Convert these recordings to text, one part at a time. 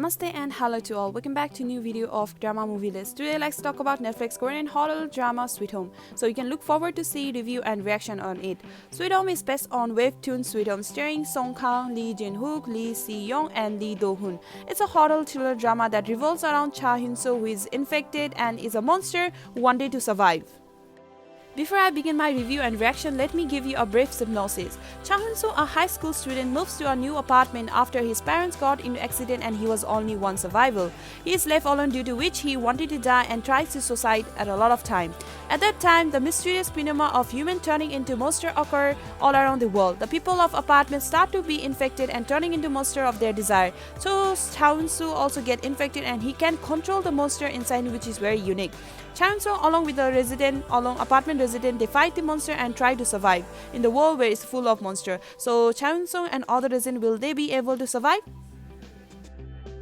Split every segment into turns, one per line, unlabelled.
Namaste and hello to all. Welcome back to a new video of Drama Movie List. Today let's talk about Netflix Korean horror drama Sweet Home. So you can look forward to see review and reaction on it. Sweet Home is based on webtoon Sweet Home starring Song Kang, Lee Jin-hook, Lee Si-young and Lee Do-hoon. It's a horror thriller drama that revolves around Cha Hyun-soo, who is infected and is a monster who wanted to survive. Before I begin my review and reaction, let me give you a brief synopsis. Cha Hyun-soo, a high school student, moves to a new apartment after his parents got into accident and he was only one survivor. He is left alone, due to which he wanted to die and tries to suicide at a lot of time. At that time, the mysterious phenomena of human turning into monster occur all around the world. The people of apartments start to be infected and turning into monster of their desire. So Cha Hyun-soo also get infected and he can control the monster inside, which is very unique. Cha Hyun-soo, along with the apartment resident, they fight the monster and try to survive in the world where it's full of monster. So Cha Hyun-soo and other residents, will they be able to survive?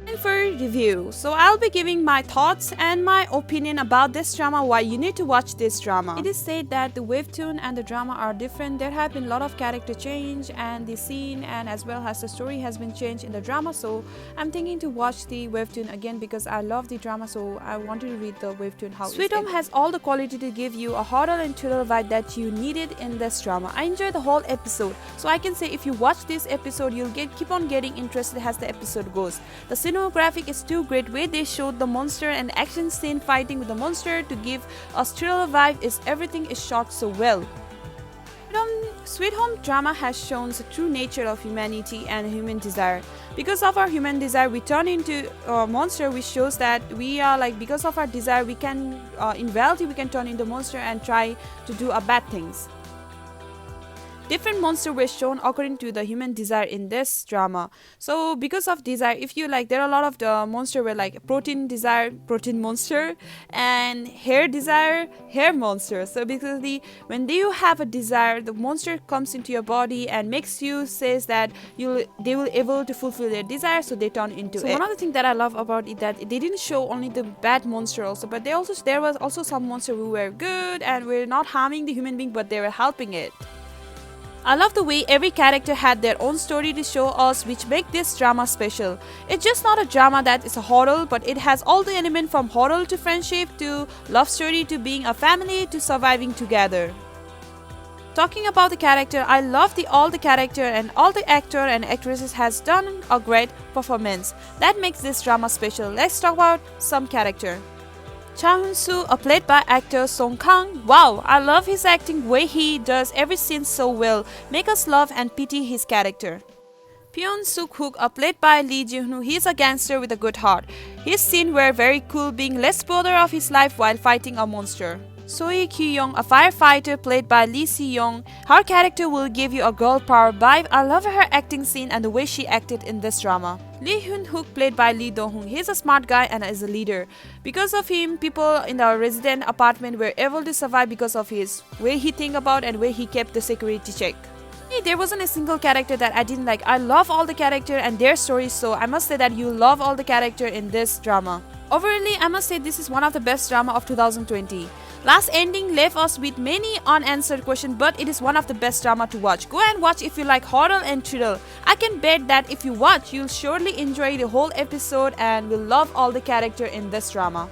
And for review, so I'll be giving my thoughts and my opinion about this drama, why you need to watch this drama. It is said that the webtoon and the drama are different. There have been a lot of character change and the scene and as well as the story has been changed in the drama, so I'm thinking to watch the webtoon again because I love the drama, so I wanted to read the webtoon. How Sweet Home has all the quality to give you a horror and thriller vibe that you needed in this drama. I enjoyed the whole episode, so I can say if you watch this episode you'll keep on getting interested as the episode goes. The cinematographic is too great, way they showed the monster and action scene fighting with the monster to give a thriller vibe. Everything is shot so well. Sweet Home drama has shown the true nature of humanity and human desire. Because of our human desire, we turn into a monster, which shows that we are because of our desire, we can in reality we can turn into a monster and try to do bad things. Different monsters were shown according to the human desire in this drama. So because of desire, if you there are a lot of the monster were protein desire, protein monster, and hair desire, hair monster. So basically when you have a desire, the monster comes into your body and makes you says that they will able to fulfill their desire, so they turn into it. One of the things that I love about it that they didn't show only the bad monster also, but there was also some monster who were good and were not harming the human being, but they were helping it. I love the way every character had their own story to show us, which make this drama special. It's just not a drama that is a horror, but it has all the elements from horror to friendship to love story to being a family to surviving together. Talking about the character, I love all the character and all the actor and actresses has done a great performance. That makes this drama special. Let's talk about some character. Cha Hyun-soo, played by actor Song Kang. Wow, I love his acting, way he does every scene so well, make us love and pity his character. Pyeon Suk-hook, played by Lee Jin-hook, he is a gangster with a good heart. His scenes were very cool, being less bother of his life while fighting a monster. Sohee Kyu-young, a firefighter played by Lee Si-young. Her character will give you a girl power vibe. I love her acting scene and the way she acted in this drama. Lee Hyun-hook, played by Lee Do-hoon, he's a smart guy and is a leader. Because of him, people in the resident apartment were able to survive because of his way he think about and way he kept the security check. There wasn't a single character that I didn't like. I love all the character and their stories, so I must say that you love all the character in this drama. Overall, I must say this is one of the best drama of 2020. Last ending left us with many unanswered questions, but it is one of the best drama to watch. Go and watch if you like horror and thriller. I can bet that if you watch, you'll surely enjoy the whole episode and will love all the character in this drama.